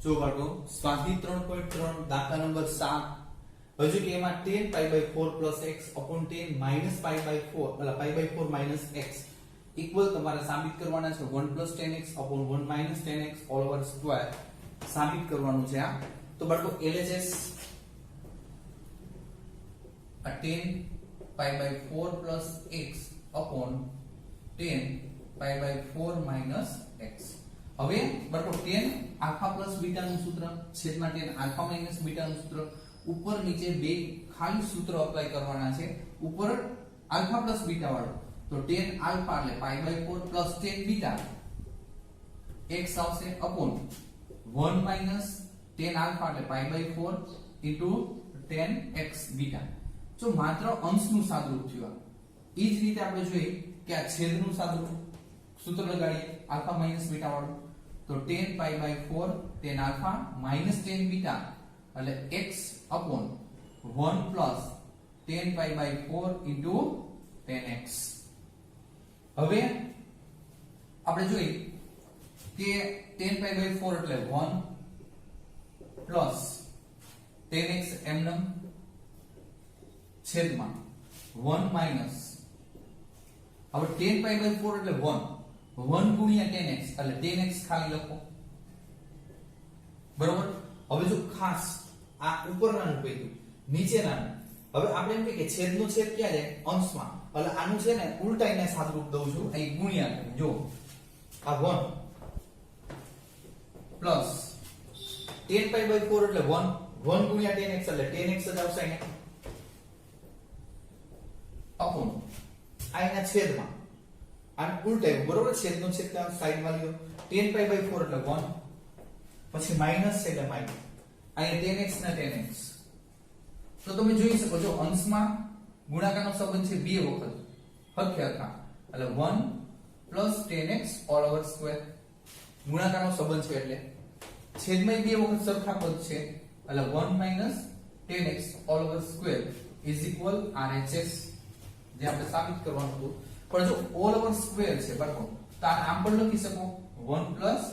જો બાળકો સ્વાધ્યાય 3.3 દાખલા નંબર 7 હજુ કે એમાં 10 pi/4 x upon 10 minus pi/4 એટલે pi/4 x ઇક્વલ તમારે સાબિત કરવાના છે 1 10x upon 1 10x all over square સાબિત કરવાનું છે આ. તો બાળકો LHS આ 10 pi/4 x upon 10 pi/4 x. હવે બરાબર 10 આલ્ફા પ્લસ બીટા નું સૂત્ર છેદમાં 10 આલ્ફા માઈનસ બીટા નું સૂત્ર ઉપર નીચે બે ખાલી સૂત્ર અપ્લાય કરવાના છે. ઉપર આલ્ફા પ્લસ બીટા વાળો તો 10 આલ્ફા એટલે pi/4 પ્લસ 10 બીટા x આવશે અપોન 1 માઈનસ 10 આલ્ફા એટલે pi/4 ઇન્ટુ 10x બીટા. જો માત્ર અંશનું સાદુરૂપ થયું ઈ જ રીતે આપણે જોઈએ કે આ છેદનું સાદુરૂપ સૂત્ર લગાડીએ આલ્ફા માઈનસ બીટા વાળું તો 10 pi/4 10 આલ્ફા માઈનસ 10 બીટા એટલે x upon 1 plus 10 pi/4 into 10x. હવે આપણે જોઈએ કે 10 pi/4 એટલે 1 plus 10x એમનેમ છેદમાં 1 માઈનસ હવે 10 pi/4 એટલે 1 ગુણ્યા 10x એટલે 10x ખાલી લખો બરોબર. હવે જો ખાસ આ ઉપરનાનું કહ્યું નીચેનાનું હવે આપણે એમ કે છેદનો છેદ ક્યાં જાય અંશમાં એટલે આનું છે ને ઉલટાઈને સાદુરૂપ દઉં છું અહીં ગુણ્યા જો આ 1 પ્લસ 10 pi/4 એટલે 1 ગુણ્યા 10x એટલે 10x જ આવશે અહીંયા અપોન આના છેદમાં આને ઉલટાયું બરોબર છેદનો છેદ ત્યાં સાઈડમાં લ્યો 10 pi/4 એટલે 1 પછી માઈનસ છે એટલે માઈનસ અહીંયા 10x ના 10x. તો તમે જોઈ શકો છો અંશમાં ગુણાકારનો સંબંધ છે બે વખત હરખે હરખા એટલે 1 plus 10x all over square ગુણાકારનો સંબંધ છે એટલે છેદમાં બે વખત સરખા પદ છે એટલે 1 minus 10x all over square is equal RHS જે આપણે સાબિત કરવાનું હતું. પણ જો all over square છે બરાબર તો આમ પણ લખી શકો 1 plus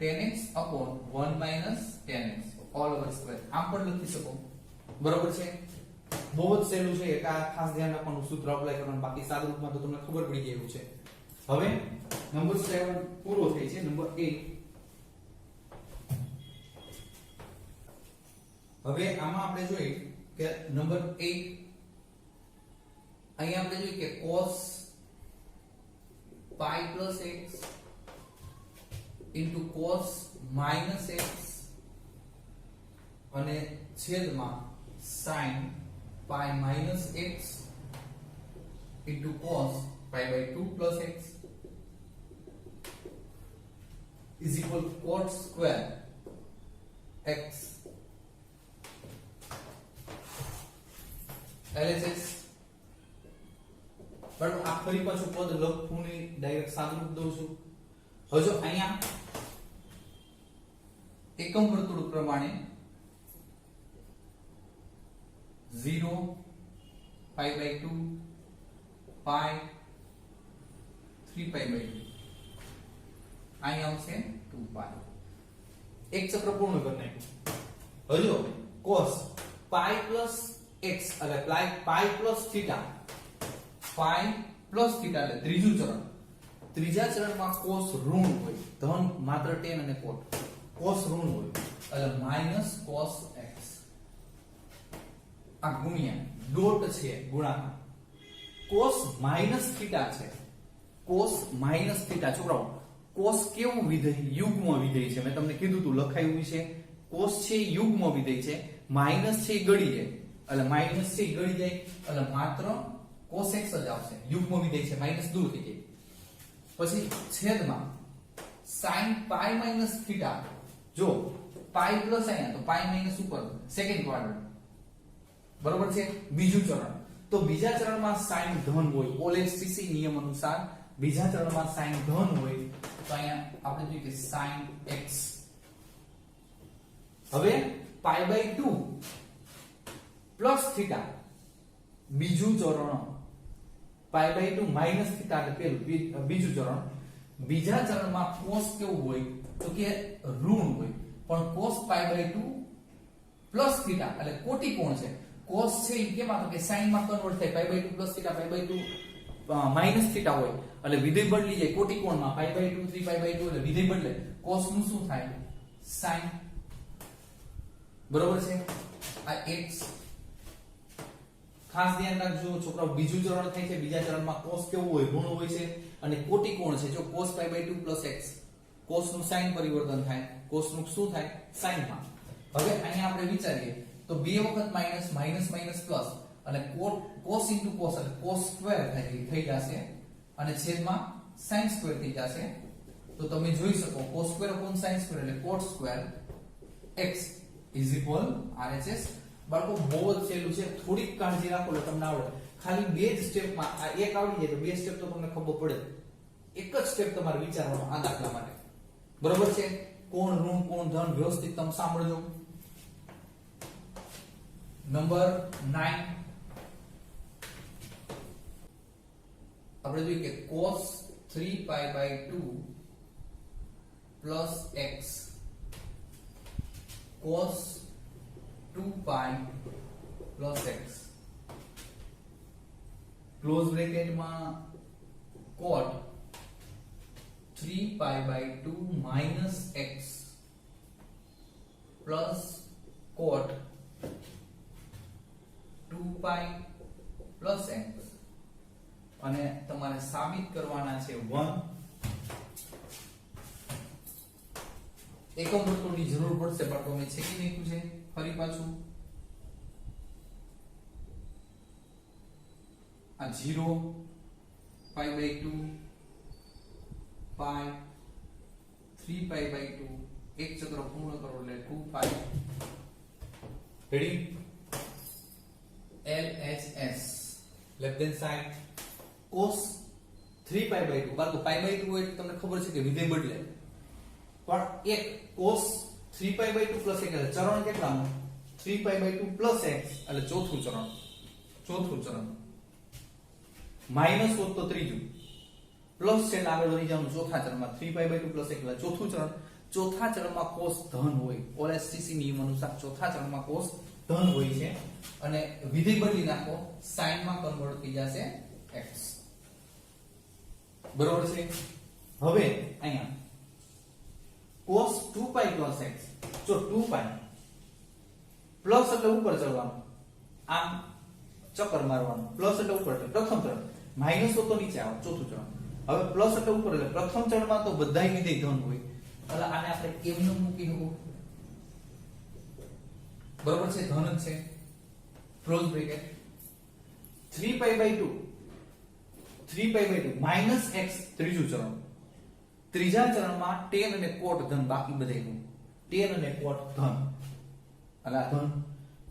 10x upon 1 minus 10x all over square આમ પણ લખી શકો બરોબર છે. બહુ જ સહેલું છે એક આ ખાસ ધ્યાન રાખવાનું સૂત્ર અપ્લાય કરવાનું બાકી સાદુરૂપમાં તો તમને ખબર પડી ગઈ એવું છે. હવે નંબર 7 પૂરો થઈ છે. નંબર 8 હવે આમાં આપણે જોઈએ કે નંબર 8 અહીંયા આપણે જોઈએ કે cos pi plus x into cos minus x અને છેદમાં sin pi minus x into cos pi/2 plus x is equal to cot square x LHS. બરાબર આ ફરી પાછું પદ લખું નહીં ડાયરેક્ટ સાદુરૂપ દઉં છું. હજુ અહીંયા એકમ વર્તુળ પ્રમાણે 0 pi/2 pi 3 pi/2 અહીંયા આવશે 2 pi એક ચક્ર પૂર્ણ કરી નાખ્યું. હજુ cos pi plus x એટલે pi plus theta pi plus theta એટલે ત્રીજું ચરણ ત્રીજા ચરણમાં cos ઋણ હોય ધન માત્ર tan અને cot cos ઋણ હોય એટલે minus cos x આ ગુણ્યા ડોટ છે ગુણાકાર cos minus theta છે cos minus theta છોકરાઓ cos કેવું વિધેય યુગ્મ વિધેય છે મેં તમને કીધું તું લખાયું છે cos છે યુગ્મ વિધેય છે માઈનસ છે ગળી જાય એટલે માઈનસ છે ગળી જાય એટલે માત્ર cos x જ આવશે યુગ્મ વિધેય છે માઈનસ દૂર થઈ જાય. પછી છેદમાં sin pi minus theta જો pi પ્લસ અહીંયા તો pi માઈનસ ઉપર સેકન્ડ ક્વાડ્રન્ટ બરોબર છે બીજું ચરણ તો બીજા ચરણમાં sin ધન હોય OLHCC નિયમ અનુસાર બીજા ચરણમાં sin ધન હોય તો અહીંયા આપણે જોઈએ કે sin x. હવે pi/2 પ્લસ થીટા બીજું ચરણ pi/2 માઈનસ થીટા એટલે પેલું બીજું ચરણ બીજા ચરણમાં cos કેવું હોય તો કે ઋણ હોય પણ cos π/2 પ્લસ થીટા એટલે કોટી કોણ છે cos છે એ કેમાં તો કે sin માં કન્વર્ટ થાય π/2 પ્લસ થીટા π/2 માઈનસ થીટા હોય એટલે વિધેય બદલી જાય કોટી કોણમાં π/2 3π/2 એટલે વિધેય બદલે cos નું શું થાય sin બરોબર છે આ x ખાસ ધ્યાન રાખજો છોકરાઓ બીજું ચરણ થાય છે બીજા ચરણમાં cos કેવું હોય ઋણ હોય છે અને કોટી કોણ છે જો cos π/2 x cos નું sin પરિવર્તન થાય cos નું શું થાય sin માં હવે અહીંયા આપણે વિચારીએ તો બે વખત માઈનસ માઈનસ માઈનસ પ્લસ અને cos into cos એટલે cos સ્ક્વેર થઈ જશે અને છેદમાં sin સ્ક્વેર થઈ જશે તો તમે જોઈ શકો cos સ્ક્વેર sin સ્ક્વેર એટલે cot સ્ક્વેર x RHS બાળકો બહુ જ સહેલું છે થોડીક કાળજી રાખો એટલે તમને આવડે ખાલી બે જ સ્ટેપમાં આ એક આવડી જાય તો બે સ્ટેપ તો તમને ખબર પડે એક જ સ્ટેપ તમારે વિચારવાનો આ દાખલા માટે બરોબર છે કોણ ઋણ કોણ ધન વ્યવસ્થિત તમે સાંભળજો નંબર 9 આપણે જોઈએ કે cos 3π/2 plus x cos 2π plus x close bracket માં cot 3π/2 minus x plus cot 2π plus x અને તમારે સાબિત કરવાના છે 1 એકમ વર્તુળની જરૂર પડશે પણ તમે છેકી નાખ્યું છે ફરી પાછું આ 0 π/2 π 3π/2 એક ચક્ર પૂર્ણ કરો એટલે 2π રેડી LHS left hand side cos 3π/2 બાળકો π/2 હોય એટલે તમને ખબર છે કે વિધેય બદલે પણ એક cos 3π/2 પ્લસ એક એટલે ચરણ કેટલાનું 3π/2 પ્લસ x એટલે ચોથું ચરણ માઈનસ હોત તો ત્રીજું પ્લસ છે એટલે આગળ વધી જવાનું ચોથા ચરણમાં 3π/2 પ્લસ એક એટલે ચોથું ચરણ ચોથા ચરણમાં cos ધન હોય OLSTC નિયમ અનુસાર ચોથા ચરણમાં cos ધન હોય છે અને વિધેય બદલી નાખો sin માં કન્વર્ટ થઈ જશે x બરોબર છે હવે અહીંયા cos 2π plus x જો 2π પ્લસ એટલે ઉપર ચડવાનું આમ ચક્કર મારવાનું પ્લસ એટલે ઉપર પ્રથમ ચરણ માઈનસ તો નીચે આવે ચોથું ચરણ હવે પ્લસ એટલે ઉપર એટલે પ્રથમ ચરણમાં તો બધાય વિધેય ધન હોય એટલે આને આપણે કેમનું મૂકી દઉં બરોબર છે ધન જ છે ક્લોઝ બ્રેકેટ 3π/2 minus x ત્રીજું ચરણ ત્રીજા ચરણમાં tan અને cot ધન બાકી બધાયનું tan અને cot ધન એટલે ધન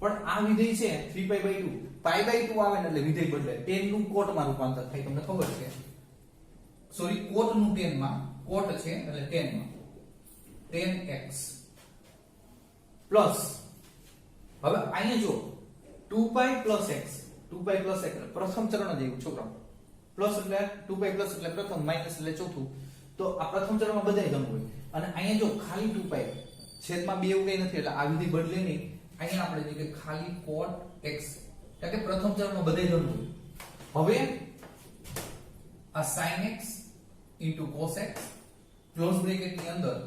પણ આ વિધેય છે 3π/2 π/2 આવે ને એટલે વિધેય બદલે tan નું cot માં રૂપાંતર થાય તમને ખબર છે સોરી cot નું tan માં cot છે એટલે tan માં tan x પ્લસ હવે અહીંયા જો 2π plus x 2π plus x પ્રથમ ચરણ જ આવ્યું છોકરાઓ પ્લસ એટલે 2π પ્લસ એટલે પ્રથમ માઈનસ એટલે ચોથું તો આ પ્રથમ ચરણમાં બધાય ધન હોય અને અહીંયા જો ખાલી 2π છેદમાં બે એવું કઈ નથી એટલે આ વિધિ બદલે નહીં અહીંયા આપણે જોઈએ કે ખાલી cot x એટલે કે પ્રથમ ચરણમાં બધાય ધન હોય હવે આ sin x cos x close bracket ની અંદર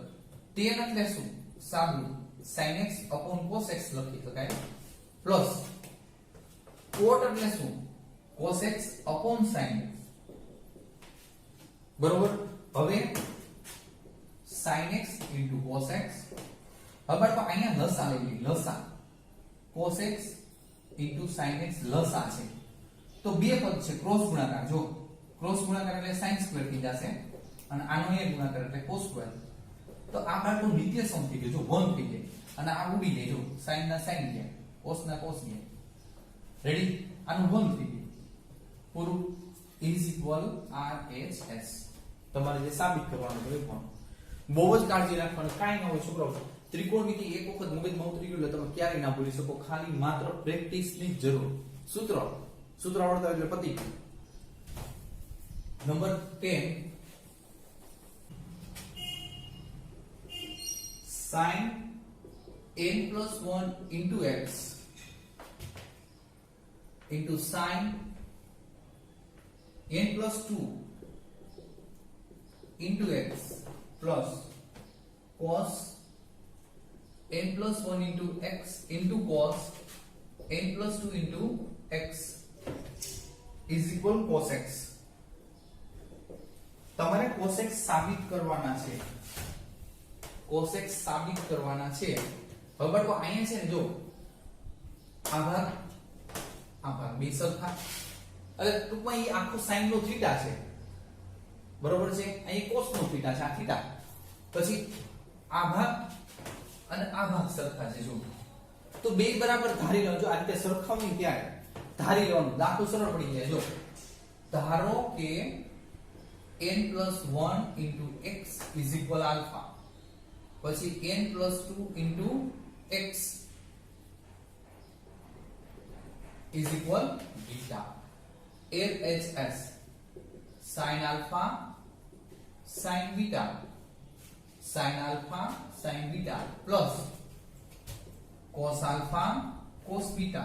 tan એટલે શું સાદું sin x cos x લખી શકાય પ્લસ cot એટલે શું cos x sin x બરોબર હવે sin x cos x હવે તો અહીંયા લસા લઈ લસા cos x sin x લસા છે તો બે પદ છે ક્રોસ ગુણાકાર જો ક્રોસ ગુણાકાર એટલે sin સ્ક્વેર થઈ જશે અને આનો એ ગુણાકાર એટલે cos સ્ક્વેર તો આ બાળકો નિત્ય સમ થઈ ગયો જો 1 થઈ જાય અને આ ઉડી જાય જો sin ના sin ગયા cos ના cos ગયા રેડી આનું 1 થઈ ગયું પૂરું is equal RHS તમારે જે સાબિત કરવાનું છે પણ બહુ જ કાળજી રાખવાની કાઈ ન હોય છોકરાઓ ત્રિકોણમિતિ એક વખત મગજમાં ઉતરી ગયું એટલે તમે ક્યારેય ના ભૂલી શકો ખાલી માત્ર પ્રેક્ટિસ ની જરૂર સૂત્ર આવડતા એટલે પતી ગયું number 10 sin n plus 1 into x into sin n plus 2 into x plus cos n plus 1 into x into cos n plus 2 into x is equal cos x. તમારે cos x સાબિત કરવાના છે. cos x સાબિત કરવાના છે. હવે બાળકો અહીંયા છે ને જો આ ભાગ બે સરખા એટલે ટૂંકમાં એ આખો sin નો થીટા છે. બરોબર છે? અહીં cos નો થીટા છે, આ થીટા. પછી આ ભાગ અને આ ભાગ સરખા છે જો. તો બે બરાબર ધારી લો. જો આ રીતે સરખાવણી ત્યારે ધારી લેવાનું. દાખલો સરળ પડી જાય. જો ધારો કે n plus 1 into x is equal alpha, પછી n plus 2 into x is equal beta. LHS sin alpha sin beta, sin alpha sin beta plus cos alpha cos beta.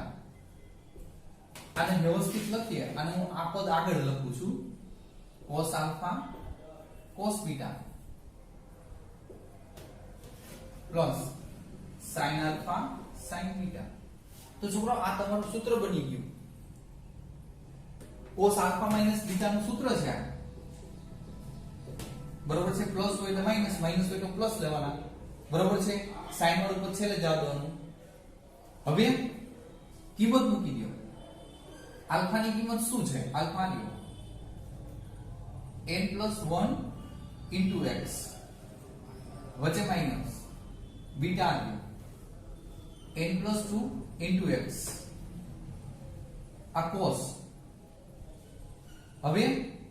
આને વ્યવસ્થિત લખીએ. આને હું આ પદ આગળ લખું છું. cos alpha cos beta plus sin alpha sin beta. તો છોકરો આ તમારું સૂત્ર બની ગયું. cos alpha minus beta નું સૂત્ર છે આ. બરોબર છે? પ્લસ હોય એટલે માઈનસ, માઈનસ હોય તો પ્લસ લેવાના. બરોબર છે? sin વાળું પદ છેલ્લે જવા દેવાનું. હવે કિંમત મૂકી દો. આલ્ફા ની કિંમત શું છે? આલ્ફા લ્યો n plus 1 into x વચ્ચે માઈનસ બીટા લ્યો n plus 2 into x. આ cos. હવે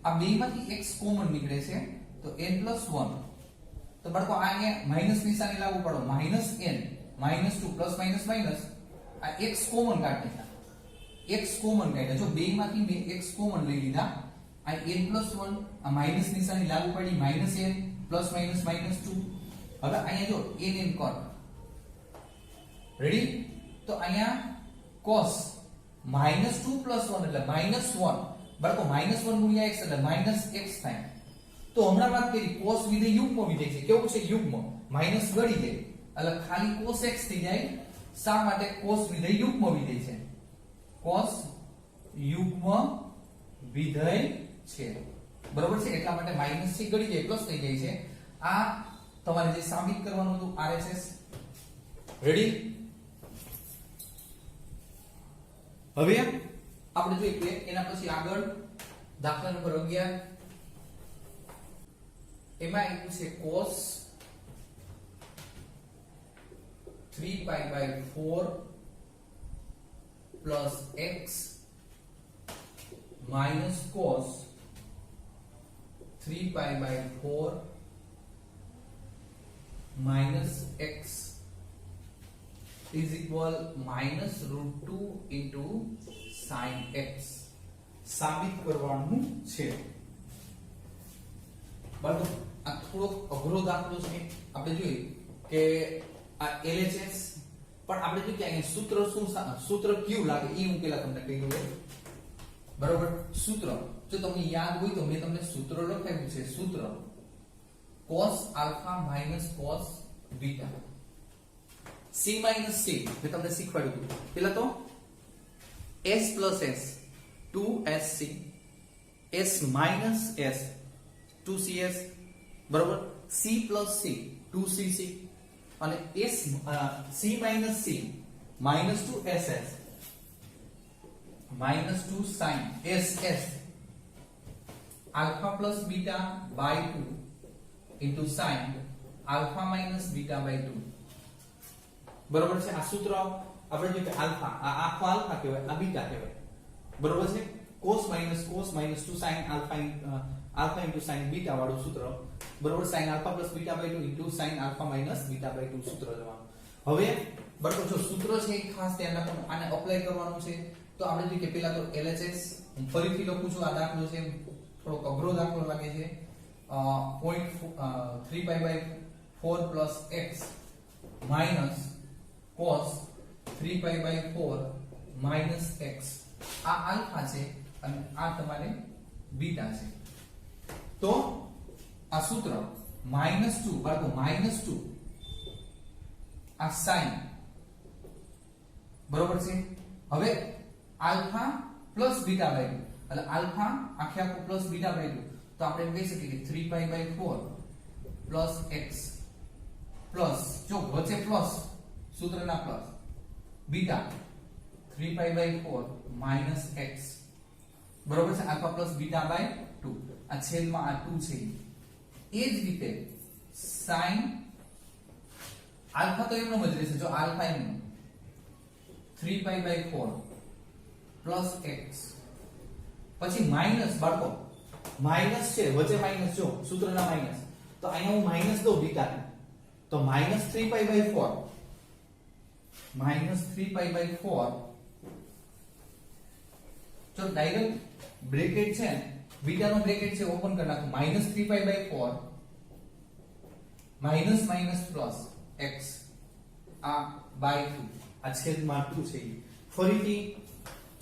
આ બેમાંથી x કોમન નીકળે છે તો n plus 1. તો બાળકો આ અહીંયા માઈનસ નિશાની લાગુ પડો. Minus n minus 2 plus minus minus આ x કોમન કાઢી નાખો. x કોમન કાઢ્યા. જો બેમાંથી મેં x કોમન લઈ લીધા. આ n plus 1 આ માઈનસ નિશાની લાગુ પડી. Minus n plus minus minus 2. હવે અહીંયા જો n કર. રેડી? તો અહીંયા cos -2 plus 1 એટલે -1. બાળકો -1 ગુણ્યા x એટલે -x થાય. તો હમણાં વાત કરી cos વિધેય યુગ્મ વિધેય છે. કેવું છે? યુગ્મ. માઈનસ ગળી જાય એટલે ખાલી cos x થઈ જાય. શા માટે? cos વિધેય યુગ્મ વિધેય છે. cos યુગ્મ વિધેય છે. બરોબર છે? એટલા માટે માઈનસ થી ગળી જાય પ્લસ થઈ જાય છે. આ તમારે જે સાબિત કરવાનું હતું RHS. રેડી? હવે આપણે જોઈએ કે એના પછી આગળ દાખલા નંબર 11 એમાં આપ્યું છે cos 3π/4 plus x minus cos 3π/4 minus x is equal -√2 into sin x. સાબિત કરવાનું છે. બરાબર? આ થોડો અઘરો દાખલો છે. આપણે જોઈએ કે આ LHS પણ આપણે જોઈએ કે અહીંયા સૂત્ર શું સૂત્ર કયું લાગે એ હું પહેલા તમને કહી દઉં. બરાબર? સૂત્ર જો તમને યાદ હોય તો મેં તમને સૂત્ર લખાવ્યું છે. સૂત્ર cos alpha minus cos beta. c minus c મેં તમને શીખવાડ્યું હતું. પહેલા તો s plus s 2sc, s minus s 2cs, બરોબર? c plus c 2cc અને s c minus c minus 2ss minus 2 sin ss alpha plus beta by 2 into sin alpha minus beta by 2. બરોબર છે? આ સૂત્ર આપણે જોઈએ કે alpha આ આખો આલ્ફા કહેવાય, આ બીટા કહેવાય. બરોબર છે? cos minus 2 sin alpha into sin beta વાળું સૂત્ર. બરોબર? sin alpha plus beta by 2 into sin alpha minus beta by 2 સૂત્ર જવાનું. હવે બરોબર જો સૂત્ર છે એ ખાસ ધ્યાન રાખવાનું. આને એપ્લાય કરવાનું છે તો આપણે જોઈએ કે પહેલા તો LHS હું ફરીથી લખું છું. આ દાખલો છે થોડો અઘરો દાખલો લાગે છે. 3π/4 plus x minus cos 3 pi by 4 minus x આ આલ્ફા છે અને આ તમારે બીટા છે. તો આ સૂત્ર -2 બાળકો -2 આ sin બરોબર છે. હવે આલ્ફા પ્લસ બીટા બાય 2 એટલે આલ્ફા આખે આખું પ્લસ બીટા બાય 2 તો આપણે એમ કહી શકીએ કે 3 pi by 4 plus x plus જો વચ્ચે પ્લસ સૂત્રના plus beta 3 pi by 4 minus x બરોબર છે. આલ્ફા પ્લસ બીટા બાય 2 આ છેદમાં આ 2 છે. એ જ રીતે sin આલ્ફા તો એમનો જ રહેશે જો આલ્ફા એમનો 3 pi by 4 પ્લસ x પછી માઈનસ બાળકો માઈનસ છે વચ્ચે માઈનસ જો સૂત્રના માઈનસ તો અહીંયા હું માઈનસ દઉં બીટા તો -3 pi by 4 -3 pi by 4 જો ડાયરેક્ટ બ્રેકેટ છે બીટા નો બ્રેકેટ છે ઓપન કરી નાખો -3 pi by 4 minus minus plus x આ બાય 2 આ છેદમાં 2 છે. ફરીથી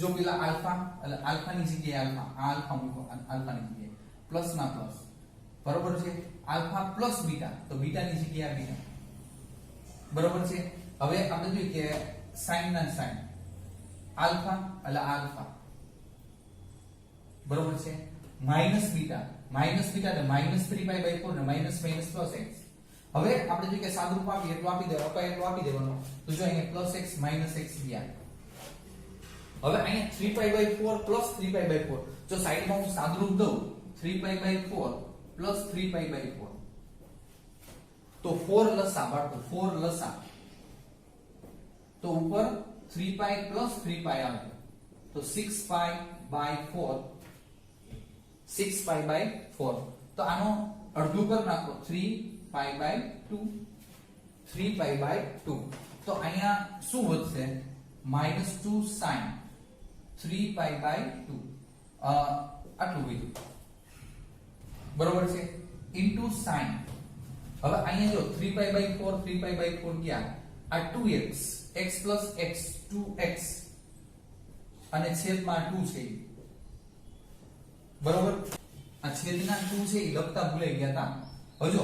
જો પેલા આલ્ફા એટલે આલ્ફા ની જગ્યાએ આલ્ફા આ આલ્ફા મૂકો આલ્ફા ની જગ્યાએ પ્લસ ના પ્લસ બરોબર છે. આલ્ફા પ્લસ બીટા તો બીટા ની જગ્યાએ બીટા બરોબર છે. હવે આપણે જોઈએ કે sin ના sin આલ્ફા એટલે આલ્ફા બરોબર છે માઈનસ બીટા એટલે -3 pi by 4 ને માઈનસ માઈનસ પ્લસ x. હવે આપણે જોઈએ કે સાદુરૂપ આપીએ એટલું આપી દેવાનું અપાય એટલું આપી દેવાનું તો જો અહીંયા પ્લસ x માઈનસ x ગયા. હવે અહીંયા 3 pi by 4 plus 3 pi by 4 જો સાઈડમાં હું સાદુરૂપ દઉં 3 pi by 4 plus 3 pi by 4 તો 4 લસા બાળકો 4 લસા તો ઉપર 3 pi પ્લસ 3 pi આવે તો 6 pi by 4 6 pi by 4 તો આનો અડધું કરી નાખો 3 pi by 2 3 pi by 2 તો અહીંયા શું વધશે -2 sin 3 pi by 2 આટલું વધ્યું બરોબર છે ઇન્ટુ sin. હવે અહીંયા જો 3 pi by 4 3 pi by 4 ગયા આ 2x x plus x 2x અને છેદમાં 2 છે બરોબર. આ છેદના 2 છે એ લખતા ભૂલાઈ ગયા હતા. હજો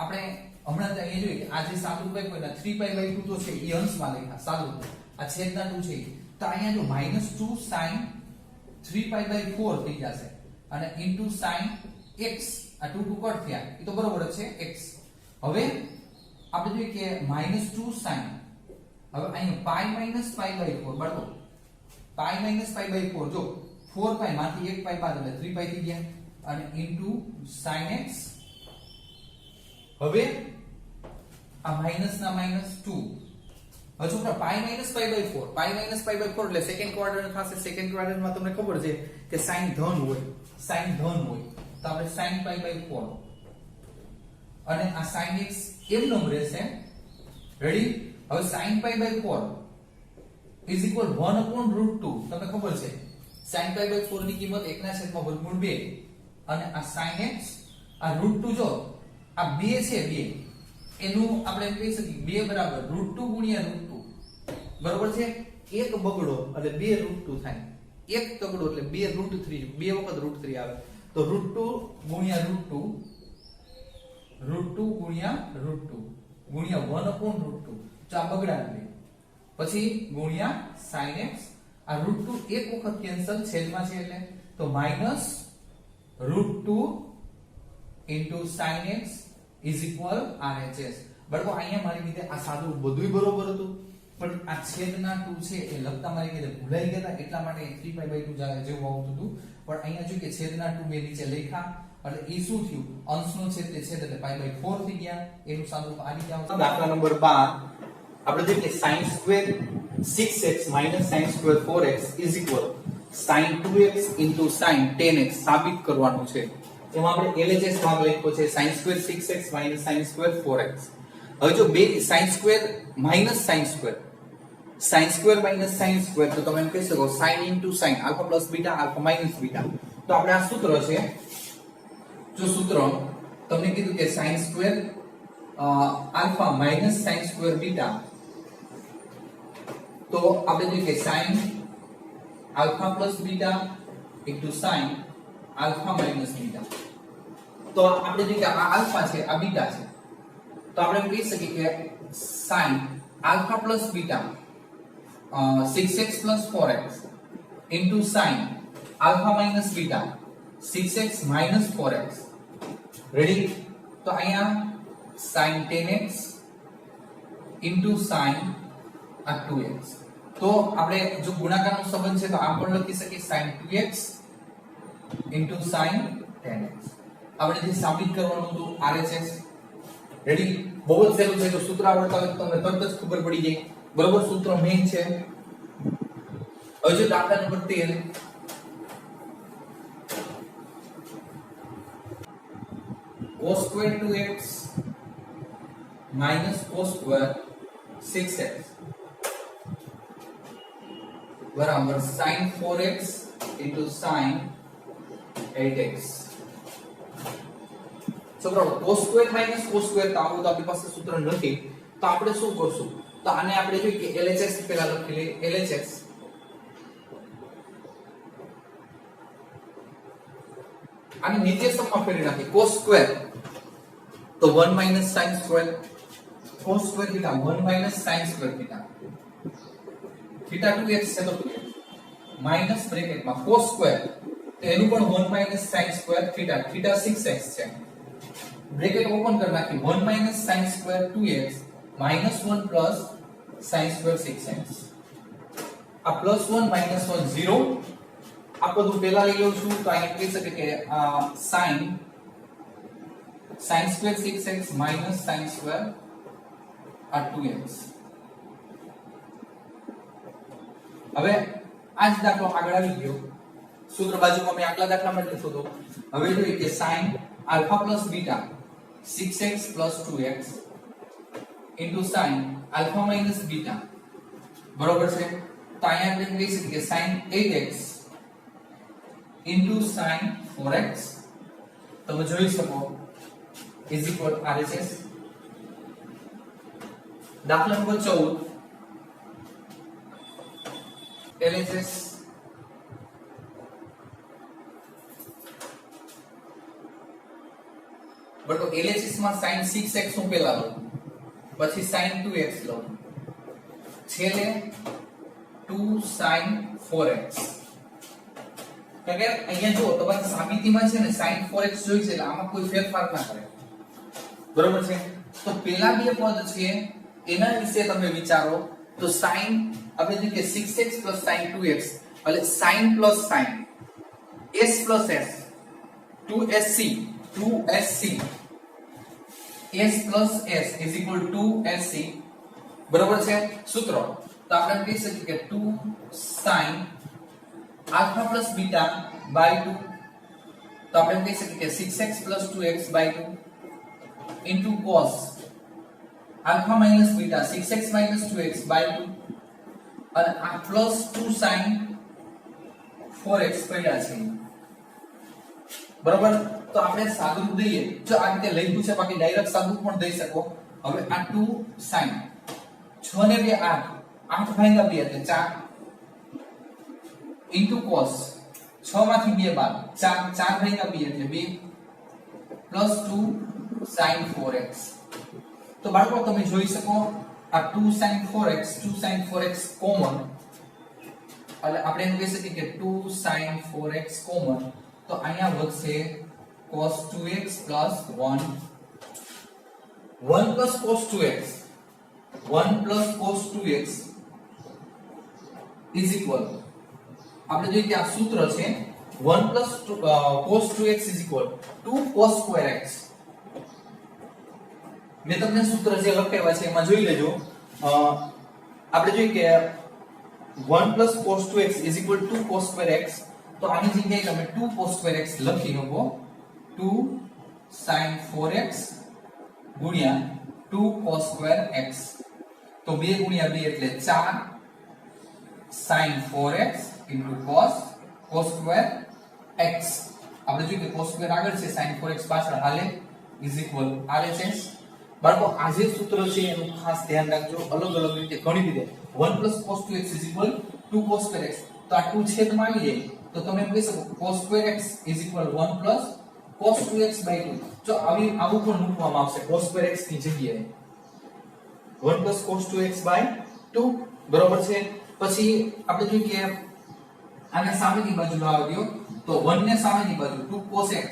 આપણે હમણાં જ અહીંયા જોઈએ કે આ જે સાદુરૂપ આપ્યું એના 3 pi by 2 તો છે એ અંશમાં લખ્યા સાદુરૂપ આ છેદના 2 છે તો અહીંયા જો -2 sin 3 pi by 4 થઈ જશે અને ઇન્ટુ sin x આ 2 2 કટ થયા એ તો બરોબર જ છે x. હવે આપણે જોઈએ કે -2 sin હવે અહીંયા pi minus pi by 4 બરાબર pi minus pi by 4 જો 4 pi માંથી 1 pi બાદ એટલે 3 pi થઈ ગયા અને ઇન્ટુ sin x. હવે આ માઈનસ ના -2 હજુ pi minus pi by 4 pi minus pi by 4 એટલે સેકન્ડ ક્વાડ્રન્ટ થશે. સેકન્ડ ક્વાડ્રન્ટમાં તમને ખબર છે કે sin ધન હોય તો આપણે sin pi by 4 અને આ sin x એમનો રહેશે રેડી. હવે sin pi by 4 is equal 1/√2 તમને ખબર છે sin pi by 4 ની કિંમત 1/√2 અને આ sin x આ √2 જો આ 2 છે 2 એનું આપણે એમ કહી શકીએ 2 બરાબર √2 ગુણ્યા √2 બરોબર છે. એક બગડો એટલે 2 √2 થાય એક તગડો એટલે 2 √3 બે વખત √3 આવે તો √2 ગુણ્યા √2 ગુણ્યા √2 ગુણ્યા 1/√2 તો આ બગડા લે પછી ગુણ્યા sin x આ √2 એક વખત કેન્સલ છેદમાં છે એટલે તો -√2 into sin x is equal RHS. બરાબર અહીંયા મારી રીતે આ સાદું બધુંય બરોબર હતું પણ આ છેદના 2 છે એ લખતા મારી રીતે ભૂલાઈ ગયા હતા એટલા માટે 3 pi by 2 જેવું આવતું હતું. પણ અહીંયા જો કે છેદના 2 બે નીચે લખ્યા એટલે એ શું થયું અંશનો છેદ તે છેદ એટલે pi by 4 થઈ ગયા એનું સાદું આ રીતે આવશે. દાખલા નંબર 12 આપણે જોઈએ કે sin square 6x minus sin square 4x is equal sin 2x into sin 10x સાબિત કરવાનું છે. એમાં આપણે LHS ભાગ લખ્યો છે sin square 6x minus sin square 4x. હવે જો બે sin square minus sin square minus sin square તો તમે એમ કહી શકો sin into sin alpha plus beta alpha minus beta. તો આપણે આ સૂત્ર છે જો સૂત્ર તમને કીધું કે sin square alpha minus sin square beta તો આપણે જોઈએ કે sin alpha plus beta into sin alpha minus beta. તો આપણે જોઈએ કે આ આલ્ફા છે આ બીટા છે, તો આપણે એમ કહી શકીએ કે sin alpha plus beta 6x plus 4x into sin alpha minus beta 6x minus 4x. Ready? તો અહીંયા sin 10x into sin 2x. તો આપણે જો ગુણાકારનો સંબંધ છે તો આમ પણ લખી શકીએ sin 2x into sin 10x. આપણે જે સાબિત કરવાનું હતું RHS. રેડી? બહુ જ સહેલું છે, જો સૂત્ર આવડતા હોય તો તમને તરત જ ખબર પડી જાય. બરોબર? સૂત્ર મેઇન છે. હવે જો દાખલા number 13 cos square 2x minus cos square 6x बराबर sin 4x into sin 8x. છોકરાઓ cos square minus cos square તો આવું તો આપણી પાસે સૂત્ર નથી, તો આપણે શું કરશું? તો આને આપણે જોઈએ કે LHS પહેલા લખી લે. LHS આને નીચે સમમાં ફેરવી નાખી. cos square તો 1 minus sin square, cos square theta 1 minus sin square theta, theta 2x છે તો 2x minus bracket માં cos square તો એનું પણ 1 minus sin square theta, theta 6x છે. ब्रैकेट ओपन कर नाखी 1 minus sin square 2x minus 1 plus sin square 6x. आ plus 1 minus 1 0. આ બધું પહેલા લઈ લઉં છું તો અહીં કહી શકે કે sin square 6x minus sin square 2x. હવે આ જ દાખલો આગળ આવી ગયો. સૂત્ર બાજુમાં મેં આગલા દાખલામાં લખ્યો હતો. હવે જોઈએ કે sin alpha plus beta 6x plus 2x into sin alpha minus beta बराबर છે. તો અહીંયા આપણે કહી શકીએ કે sin 8x into sin 4x તમે જોઈ શકો is equal RHS. દાખલા નંબર 14 LHS બટો LHS માં sin 6x હું પહેલા લઉં, પછી sin 2x લઉં, છેલ્લે 2 sin 4x. કારણ કે અહીંયા જો તમારી સાબિતીમાં છે ને sin 4x જોઈ છે એટલે આમાં કોઈ ફેરફાર ના કરે. બરોબર છે? તો પહેલા બે પદ છે એના વિશે તમે વિચારો. તો sin આપણે જોઈએ કે 6x sin 2x એટલે sin plus sin s plus s 2sc 2sc s plus s is equal to 2sc. બરાબર છે? સૂત્ર તો આપણે કહી શકીએ કે 2 sin alpha plus beta by 2 તો આપણે કહી શકીએ કે 6x plus 2x by 2 into cos alpha minus beta 6x minus 2x by 2 અને આ plus 2 sin 4x પડ્યા છે. બરાબર? તો આપણે સાદુરૂપ દઈએ. જો આ રીતે લખ્યું છે બાકી ડાયરેક્ટ સાદુરૂપ પણ દઈ શકો. હવે આ 2 sin 6 ને 2 8 8 ભાગ્યા 2 એટલે 4 into cos 6 માંથી 2 બાદ 4 4 ભાગ્યા 2 એટલે 2 plus 2 sin 4x. તો બાળકો તમે જોઈ શકો આ 2 sin 4x કોમન એટલે આપણે એમ કહી શકીએ કે 2 sin 4x કોમન. તો અહીંયા વધશે cos 2x plus 1 1 plus cos 2x 1 plus cos 2x is equal આપણે જોઈએ કે આ સૂત્ર છે 1 plus cos 2x is equal 2 cos square x. મેં તમને સૂત્ર જે લખાવ્યા છે એમાં જોઈ લેજો. આપણે જોઈએ કે 1 plus cos 2x is equal to 2 cos square x. તો આની જગ્યાએ તમે 2 cos square x લખી શકો 2 sin 4x ગુણ્યા 2 cos square x. તો 2 ગુણ્યા 2 એટલે 4 sin 4x into cos square x. આપણે જોઈએ કે cos square આગળ છે sin 4x પાછળ હાલે is equal RHS. બાળકો આ જે સૂત્ર છે એનું ખાસ ધ્યાન રાખજો, અલગ અલગ રીતે ઘણી રીતે 1 cos 2x 2 cos square x, તો આ 2 છેદમાં આવી જાય તો તમે એમ કહી શકો cos square x 1 cos 2x 2. જો આવું પણ મૂકવામાં આવશે cos square x ની જગ્યાએ 1 cos 2x 2, બરોબર છે. પછી આપણે જોઈએ કે આને સામેની બાજુ લાવવા દો તો 1 ને સામેની બાજુ 2 cos x,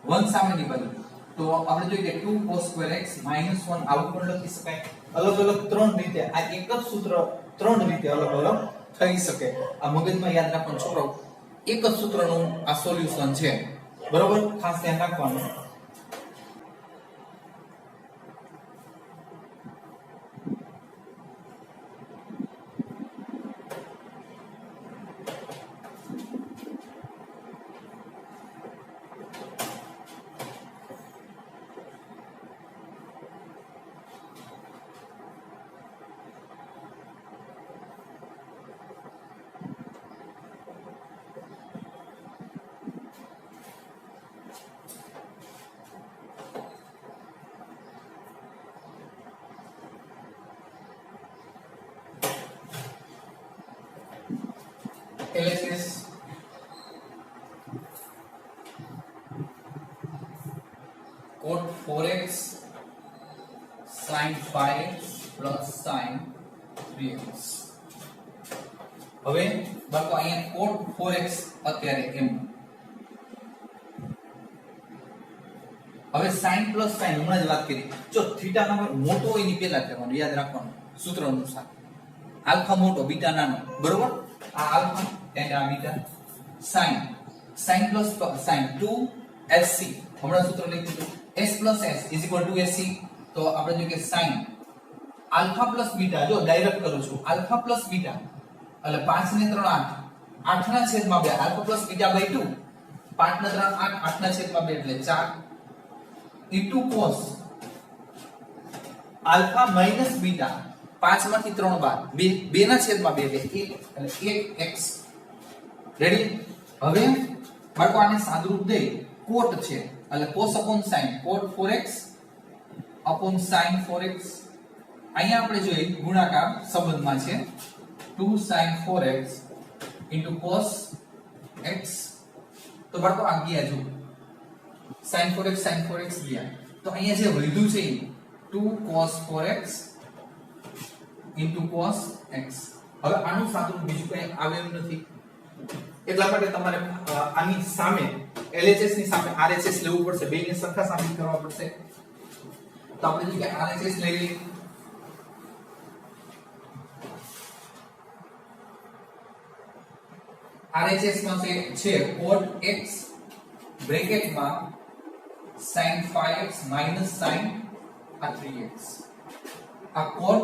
1 સામેની બાજુ તો આપણે જોઈએ કે 2 cos square x -1, આવું પણ લખી શકાય. અલગ અલગ ત્રણ રીતે આ એક જ સૂત્ર ત્રણ રીતે અલગ અલગ થઈ શકે. આ મગજમાં યાદ રાખવાનું છોકરાઓ, એક જ સૂત્રનું આ સોલ્યુશન છે, બરોબર, ખાસ ધ્યાન રાખવાનું. LHS cot 4x sin 5x plus sin 3x. હવે બાળકો અહીંયા cot 4x અત્યારે એમ. હવે sin plus sin હમણાં જ વાત કરી. જો થીટા નંબર મોટો હોય ની પહેલા કરવાનું યાદ રાખવાનું સૂત્ર અનુસાર. આલ્ફા મોટો બીટા નાનો, બરોબર? આ આલ્ફા and આ beta. sin plus sin 2sc હમણાં સૂત્ર લખી દીધું. s plus s is equal to sc, તો આપણે જોઈએ કે sin આલ્ફા પ્લસ બીટા, જો ડાયરેક્ટ કરું છું, આલ્ફા પ્લસ બીટા એટલે 5 ને 3 8, 8 ના છેદમાં 2, આલ્ફા પ્લસ બીટા બાય 2, 5 ને 3 8, 8 ના છેદમાં 2 એટલે 4 into cos alpha minus beta, 5 માંથી 3 બાદ 2 ના છેદમાં 2 એટલે 1x. રેડી? હવે બાળકો આને સાદુરૂપ દઈ કોટ છે એટલે cos upon sin cot 4x upon sin 4x. અહીંયા આપણે જોઈએ ગુણાકાર સંબંધમાં છે 2 sin 4x into cos x. તો બાળકો આ ગયા જો sin 4x ગયા, તો અહીંયા જે વધ્યું છે 2 cos 4x into cos x. હવે આનું સાદુરૂપ બીજું કંઈ આવે એમ નથી, એટલા માટે તમારે આની સામે LHS ની સામે RHS લેવું પડશે, બેને સરખા સાબિત કરવા પડશે. તો આપણે જે RHS લઈ લઈએ. RHS માં છે cot x બ્રેકેટમાં sin 5x minus sin 3x. આ cot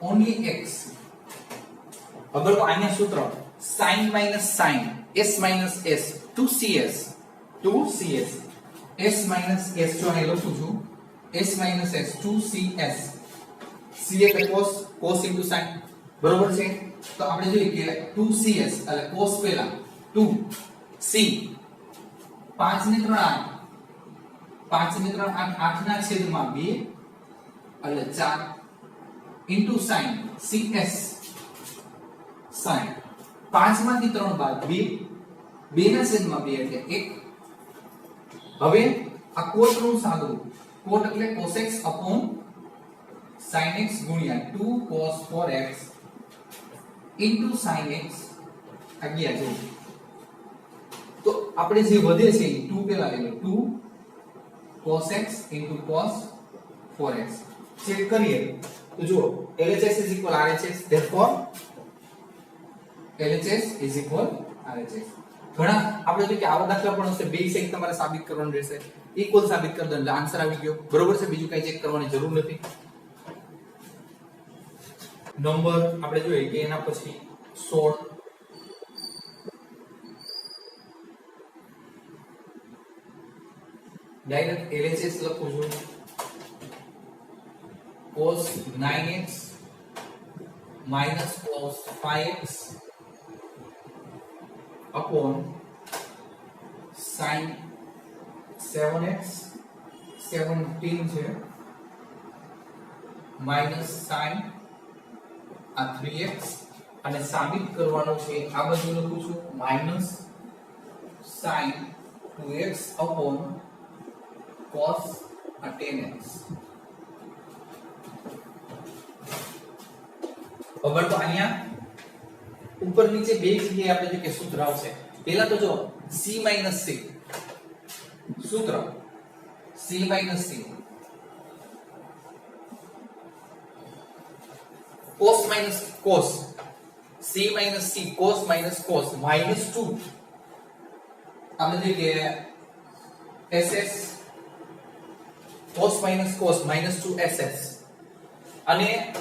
only x. અગર તો આના સૂત્ર sin minus sin s minus s 2cs s minus s જો અહીં લખું છું s minus s 2cs c એટલે cos into sin, બરોબર છે? તો આપણે જોઈએ કે 2cs એટલે cos પહેલા 2 c 5 ને 3 8, 5 ને 3 8, 8 ના છેદમાં 2 એટલે 4 into sin cs sin 5 માંથી 3 બાદ 2 ના છેદમાં 2 એટલે 1. હવે આ કોટ નું સાદુરૂપ, કોટ એટલે cos x upon sin x ગુણ્યા 2 cos 4x into sin x આ ગયા જો. તો આપણે જે વધે છે 2 પેલા લઈ લો 2 cos x into cos 4x. Check કરીએ તો જુઓ LHS is equal RHS, therefore LHS is equal RHS. ઘણા આપણે જો કે આવા દાખલા પણ હશે, બે સેક તમારે સાબિત કરવાનું રહેશે, ઇક્વલ સાબિત કરી દો એટલે આન્સર આવી ગયો, બરોબર છે? બીજું કઈ ચેક કરવાની જરૂર નથી. નંબર આપણે જોઈએ કે એના પછી 16 ડાયરેક્ટ LHS લખું છું cos 9x minus cos 5x upon sin 7x 17 છે માઈનસ સાइन આ 3x અને સાબિત કરવાનું છે આ બધું લખું છું minus sin 2x upon cos 10x ખબર તો અહીંયા ઉપર નીચે બે જગ્યાએ આપણે જો કે સૂત્ર આવશે પહેલા તો જો c c સૂત્ર c c cos minus cos c minus c cos minus cos minus 2 આપણે જોઈએ કે ss cos minus cos minus 2 ss અને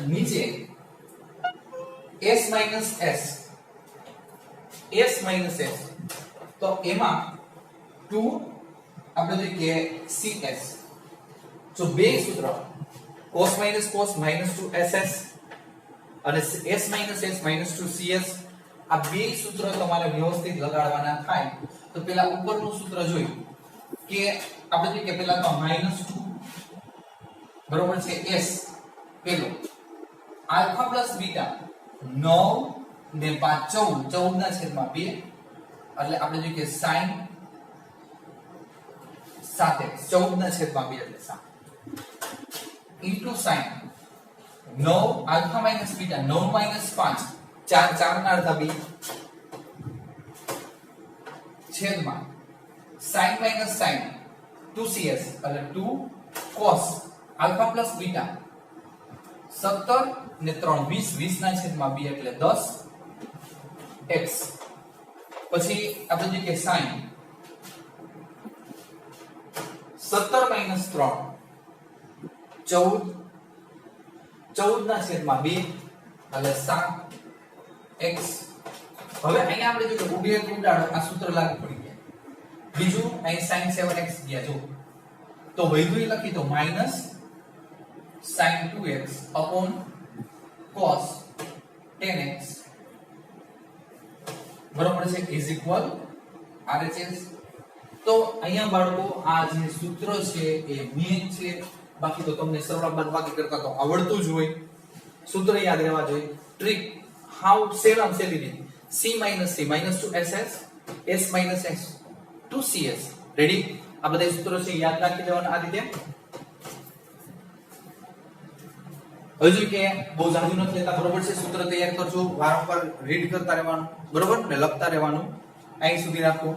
નીચે s minus s s minus s તો એમાં 2 આપણે જોઈએ કે cs જો બે સૂત્ર cos minus cos minus 2 ss અને s minus s minus 2 cs આ બે સૂત્ર તમારે વ્યવસ્થિત લગાડવાના થાય તો પેલા ઉપરનું સૂત્ર જોઈ કે આપણે જોઈએ કે પેલા તો -2 બરોબર છે s પેલો આલ્ફા પ્લસ બીટા 9 ને 5 14 ના છેદમાં 2 એટલે આપણે જોઈએ કે sin 7x 14 ના છેદમાં 2 એટલે 7 into sin 9 alpha minus beta 9 minus 5 4 ના અડધા 2 છેદમાં sin minus sin 2cs એટલે 2 cos alpha plus beta 17 ને 3 20 ના છેદમાં 2 એટલે 10 x પછી આપણે જોઈએ કે sin 17 minus 3 14 ના છેદમાં 2 એટલે 7x હવે અહીંયા આપણે જો ઉડી ઉડાડો આ સૂત્ર લાગુ પડી ગયા બીજું અહીં sin 7x ગયા જો તો વૈધું લખી તો minus sin 2x upon cos 10x બરોબર છે is equal RHS તો અહીંયા બાળકો આ જે સૂત્ર છે એ મેઇન છે બાકી તો તમને સરળ બાદબાકી કરતા તો આવડતું જ હોય સૂત્ર યાદ રહેવા જોઈએ ટ્રીક હાઉ સેમ સેલી રીત c - c -2ss s - s 2cs ready આ બધા સૂત્રો છે યાદ રાખી દેવાના આ રીતે હજુ કે બહુ જાજુ નથી લેતા બરોબર છે સૂત્ર તૈયાર કરજો વારંવાર રીડ કરતા રહેવાનું બરોબર ને લખતા રહેવાનું અહીં સુધી રાખો